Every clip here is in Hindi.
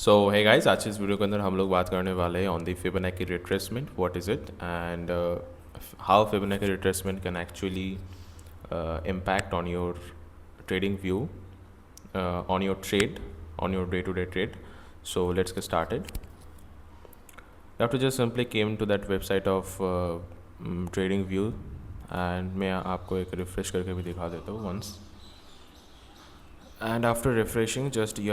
सो हे गाइस, आज इस वीडियो के अंदर हम लोग बात करने वाले हैं on the Fibonacci retracement, what is it and how Fibonacci retracement can actually impact on your trading view, on your trade, on your day-to-day trade. So let's get started. You have to just simply came to that website of trading view and मैं आपको एक रिफ़्रेश करके भी दिखा देता हूँ once. And after refreshing, just you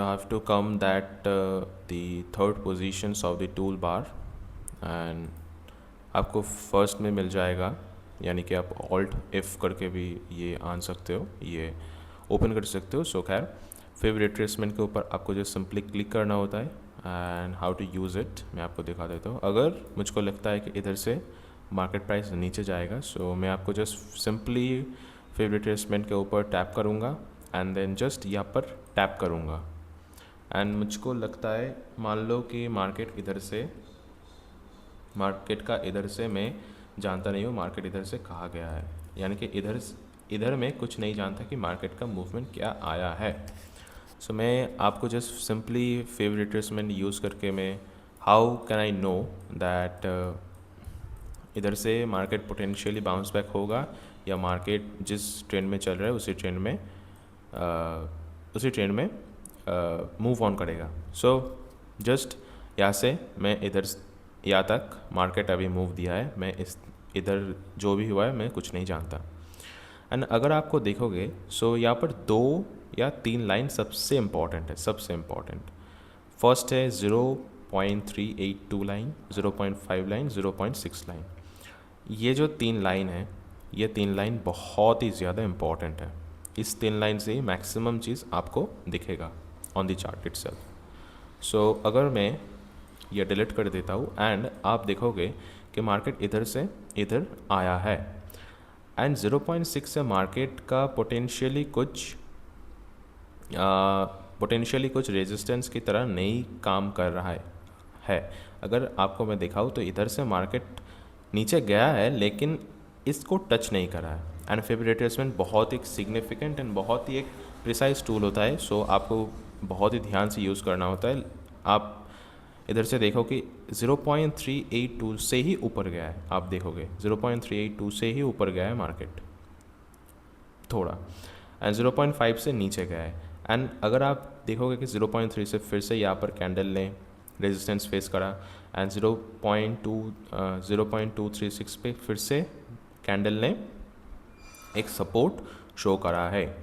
have to come that the third positions of the toolbar and आपको फर्स्ट में मिल जाएगा, यानी कि आप ऑल्ट एफ करके भी ये आन सकते हो, ये ओपन कर सकते हो. सो खैर, फिर रिट्रेसमेंट के ऊपर आपको जो सिंपली क्लिक करना होता है and how to use it मैं आपको दिखा देता हूँ. अगर मुझको लगता है कि इधर से मार्केट प्राइस नीचे जाएगा, सो मैं आपको जस्ट सिंपली फिर रिट्रेसमेंट के ऊपर टैप करूँगा एंड देन जस्ट यहाँ पर टैप करूँगा एंड मुझको लगता है, मान लो कि मार्केट का इधर से मैं जानता नहीं हूँ मार्केट इधर से कहाँ गया है, यानी कि इधर मैं कुछ नहीं जानता कि मार्केट का मूवमेंट क्या आया है. सो मैं आपको just simply favourite retracement use करके मैं how can I know that इधर से मार्केट पोटेंशियली बाउंस बैक होगा या मार्केट जिस ट्रेंड में चल रहा है उसी ट्रेंड में मूव ऑन करेगा. सो जस्ट यहाँ से मैं यहाँ तक मार्केट अभी मूव दिया है, मैं इधर जो भी हुआ है मैं कुछ नहीं जानता. एंड अगर आपको देखोगे, सो यहाँ पर 2 या 3 लाइन सबसे इम्पॉर्टेंट है, सबसे इम्पॉर्टेंट. फर्स्ट है 0.382 लाइन, 0.5 लाइन, 0.6 लाइन. ये जो 3 लाइन है, ये 3 लाइन बहुत ही ज़्यादा इम्पॉर्टेंट है. इस 3 लाइन से ही मैक्सिमम चीज़ आपको दिखेगा on the chart itself. So अगर मैं ये डिलीट कर देता हूँ एंड आप देखोगे कि मार्केट इधर से इधर आया है एंड 0.6 से मार्केट का पोटेंशियली कुछ रेजिस्टेंस की तरह नहीं काम कर रहा है. अगर आपको मैं दिखाऊँ तो इधर से मार्केट नीचे गया है लेकिन इसको टच नहीं करा है. एंड फिबोनाची रिट्रेसमेंट बहुत एक सिग्निफिकेंट एंड बहुत ही एक प्रिसाइज टूल होता है. सो आपको बहुत ही ध्यान से यूज़ करना होता है. आप इधर से देखो कि 0.382 से ही ऊपर गया है, आप देखोगे 0.382 से ही ऊपर गया है मार्केट थोड़ा, एंड 0.5 से नीचे गया है. एंड अगर आप देखोगे कि 0.3 से फिर से यहाँ पर कैंडल ने रेजिस्टेंस फेस करा एंड 0.236 पे फिर से कैंडल ने एक सपोर्ट शो करा है.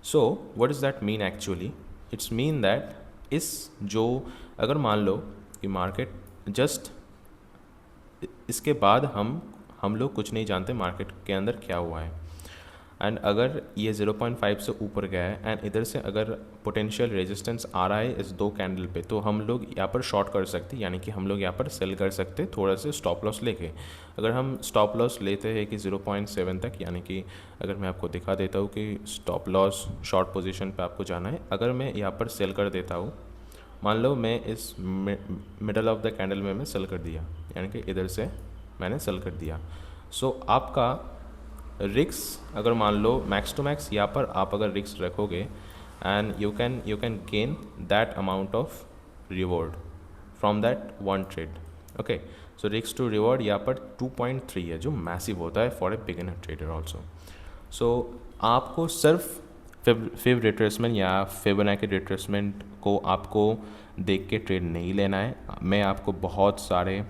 So what is that mean actually? It's mean that अगर मान लो कि मार्केट जस्ट इसके बाद हम लोग कुछ नहीं जानते मार्केट के अंदर क्या हुआ है, एंड अगर ये 0.5 से ऊपर गया है एंड इधर से अगर पोटेंशियल रेजिस्टेंस आ रहा है इस 2 कैंडल पे, तो हम लोग यहाँ पर शॉर्ट कर सकते, यानी कि हम लोग यहाँ पर सेल कर सकते थोड़ा से स्टॉप लॉस लेके. अगर हम स्टॉप लॉस लेते हैं कि 0.7 तक, यानी कि अगर मैं आपको दिखा देता हूँ कि स्टॉप लॉस शॉर्ट पोजीशन पे आपको जाना है. अगर मैं यहाँ पर सेल कर देता हूँ, मान लो मैं इस मिडल ऑफ द कैंडल में मैं सेल कर दिया, यानी कि इधर से मैंने सेल कर दिया. सो आपका रिस्क अगर मान लो मैक्स टू मैक्स यहाँ पर आप अगर रिस्क रखोगे and you can gain that amount of reward from that one trade. Okay, so risk to reward यहाँ पर 2.3 है, जो मैसिव होता है for a beginner trader also. So आपको सिर्फ फिब रिट्रेसमेंट या फिबोनाची रिट्रेसमेंट को आपको देख के ट्रेड नहीं लेना है. मैं आपको बहुत सारे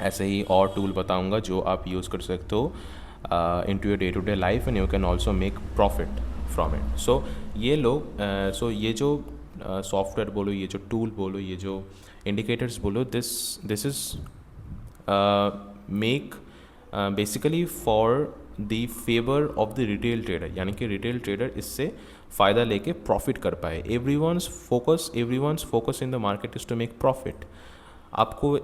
ऐसे ही और टूल बताऊंगा जो आप यूज़ कर सकते हो into your day to day life and you can also make profit from it. So ये जो सॉफ्टवेयर बोलो, ये जो टूल बोलो, ये जो इंडिकेटर्स बोलो, this is make basically for the favour of the retail trader, यानी कि रिटेल ट्रेडर इससे फ़ायदा लेके प्रॉफिट कर पाए. Everyone's focus in the market is to make profit. आपको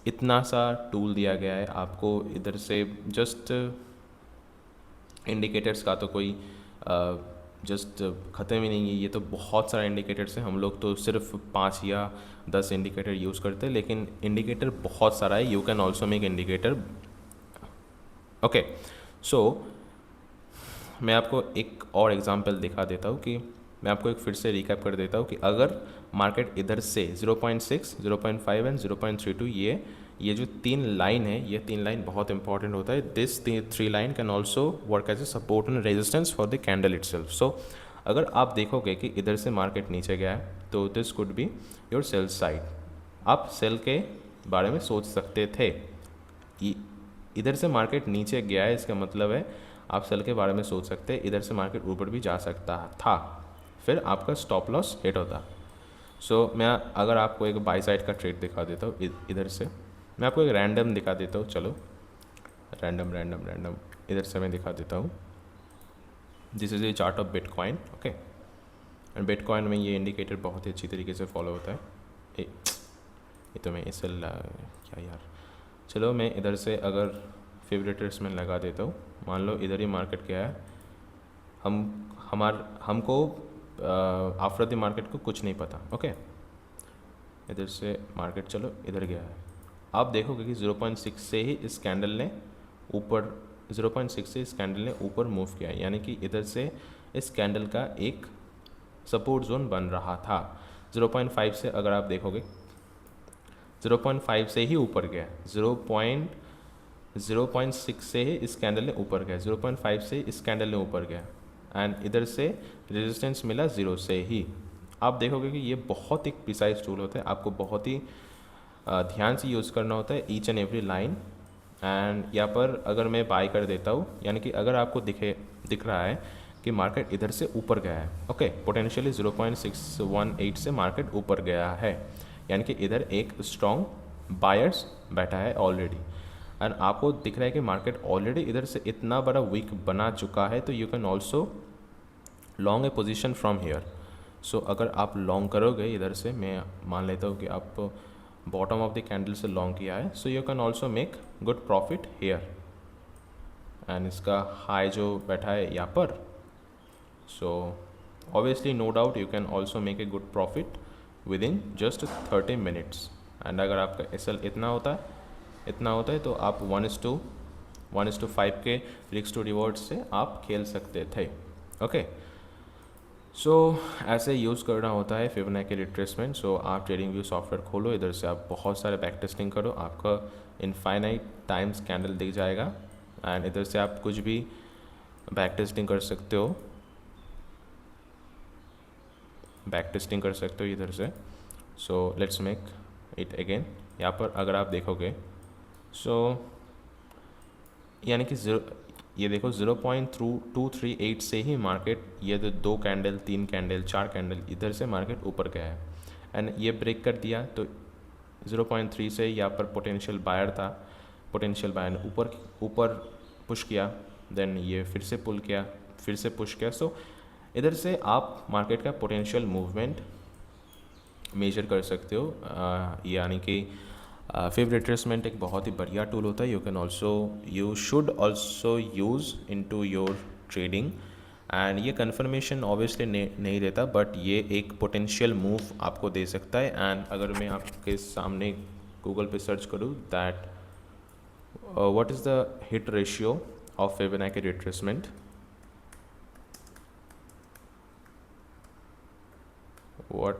इतना सा टूल दिया गया है, आपको इधर से जस्ट इंडिकेटर्स का तो कोई जस्ट ख़त्म ही नहीं है. ये तो बहुत सारे इंडिकेटर्स हैं, हम लोग तो सिर्फ 5 या 10 इंडिकेटर यूज़ करते हैं, लेकिन इंडिकेटर बहुत सारा है. You can also make indicator. Okay, so मैं आपको एक और एग्जांपल दिखा देता हूँ कि मैं आपको एक फिर से रिकैप कर देता हूँ कि अगर मार्केट इधर से 0.6, 0.5 एंड 0.32 ये जो तीन लाइन है, ये तीन लाइन बहुत इंपॉर्टेंट होता है. This three line can also work as a support and resistance for the candle itself. So अगर आप देखोगे कि इधर से मार्केट नीचे गया है तो this could be your sell side. आप सेल के बारे में सोच सकते थे. इधर से मार्केट नीचे गया है, इसका मतलब है आप सेल के बारे में सोच सकते हैं. इधर से मार्केट ऊपर भी जा सकता था, फिर आपका स्टॉप लॉस हिट होता. सो मैं अगर आपको एक बाई साइड का ट्रेड दिखा देता हूँ इधर से, मैं आपको एक रैंडम दिखा देता हूँ. चलो रैंडम इधर से मैं दिखा देता हूँ. This is a chart of bitcoin. Okay, and bitcoin में ये इंडिकेटर बहुत ही अच्छी तरीके से फॉलो होता है. ये तो मैं इसे क्या यार, चलो मैं इधर से अगर फेवरेट में लगा देता हूँ. मान लो इधर ही मार्केट क्या है, हमको आफ्टर द मार्केट को कुछ नहीं पता. ओके, इधर से मार्केट चलो इधर गया है. आप देखोगे कि 0.6 से ही इस कैंडल ने ऊपर 0.6 से इस कैंडल ने ऊपर मूव किया है, यानी कि इधर से इस कैंडल का एक सपोर्ट जोन बन रहा था. 0.5 से अगर आप देखोगे 0.5 से ही ऊपर गया. 0.6 से ही इस कैंडल ने ऊपर गया, 0.5 से इस कैंडल ने ऊपर गया, एंड इधर से रेजिस्टेंस मिला 0 से ही. आप देखोगे कि ये बहुत एक प्रिसाइज टूल होता है, आपको बहुत ही ध्यान से यूज़ करना होता है each and every line. And यहाँ पर अगर मैं बाय कर देता हूँ, यानी कि अगर आपको दिख रहा है कि मार्केट इधर से ऊपर गया है. ओके, पोटेंशियली 0.618 से मार्केट ऊपर गया है, यानी कि इधर एक स्ट्रॉन्ग बायर्स बैठा है ऑलरेडी. एंड आपको दिख रहा है कि मार्केट ऑलरेडी इधर से इतना बड़ा वीक बना चुका है, तो you can also long a position from here. So अगर आप लॉन्ग करोगे इधर से, मैं मान लेता हूँ कि आप बॉटम ऑफ द कैंडल से लॉन्ग किया है, so you can also make good profit here. And इसका हाई जो बैठा है यहाँ पर, so obviously no doubt you can also make a good profit with in just 30 minutes. And अगर आपका एसएल इतना होता है तो आप 1:5 के रिस्क टू रिवॉर्ड से आप खेल सकते थे. ओके, सो ऐसे यूज़ करना होता है फिबोनाची रिट्रेसमेंट. सो आप ट्रेडिंग व्यू सॉफ्टवेयर खोलो, इधर से आप बहुत सारे बैक टेस्टिंग करो, आपका इनफाइनाइट टाइम्स कैंडल दिख जाएगा. एंड इधर से आप कुछ भी बैक टेस्टिंग कर सकते हो, इधर से. So let's make it again. यहाँ पर अगर आप देखोगे, सो यानी कि ये देखो 0.238 से ही मार्केट, ये 2 कैंडल 3 कैंडल 4 कैंडल इधर से मार्केट ऊपर गया है. एंड ये ब्रेक कर दिया तो 0.3 से यहाँ पर पोटेंशियल बायर था, पोटेंशियल बायर ने ऊपर पुश किया, देन ये फिर से पुल किया, फिर से पुश किया. सो इधर से आप मार्केट का पोटेंशियल मूवमेंट मेजर कर सकते हो. यानी कि फेव रिट्रेसमेंट एक बहुत ही बढ़िया टूल होता है. You should also use into your trading. And ये कन्फर्मेशन ऑब्वियसली नहीं देता, बट ये एक पोटेंशियल मूव आपको दे सकता है. एंड अगर मैं आपके सामने गूगल पे सर्च करूँ that what is the hit ratio of Fibonacci retracement, what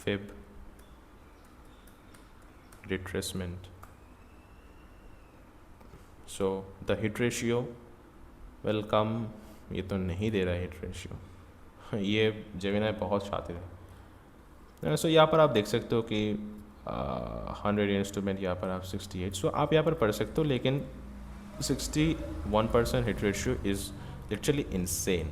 fib retracement. So the hit ratio will come, ये तो नहीं दे रहा है हिट रेशियो. ये जेमिनाई बहुत शातिर है. सो यहाँ पर आप देख सकते हो कि 100 इंस्ट्रूमेंट, यहाँ पर आप 68. सो आप यहाँ पर पढ़ सकते हो, लेकिन 61% hit ratio is literally insane.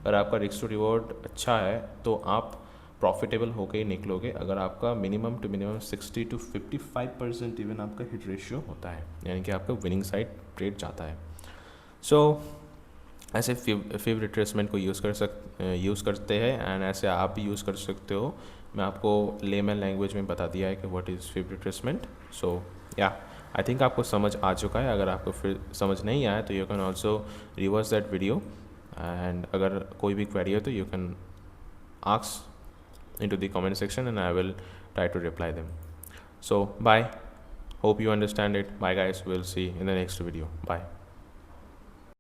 अगर आपका रिस्क टू रिवॉर्ड अच्छा है तो आप प्रॉफिटेबल होकर ही निकलोगे. अगर आपका minimum to minimum 60 to 55% even आपका हिट रेशियो होता है, यानी कि आपका विनिंग साइड ट्रेड जाता है. सो ऐसे फिब रिट्रेसमेंट को यूज़ करते हैं, एंड ऐसे आप भी यूज़ कर सकते हो. मैं आपको लेमन लैंग्वेज में बता दिया है कि व्हाट इज़ फिब रिट्रेसमेंट. सो या आई थिंक आपको समझ आ चुका है. अगर आपको फिर समझ नहीं आया तो you can also reverse that video, and अगर कोई भी क्वेरी हो तो you can ask into the comment section and I will try to reply them. So bye. Hope you understand it. Bye guys. We'll see in the next video. Bye.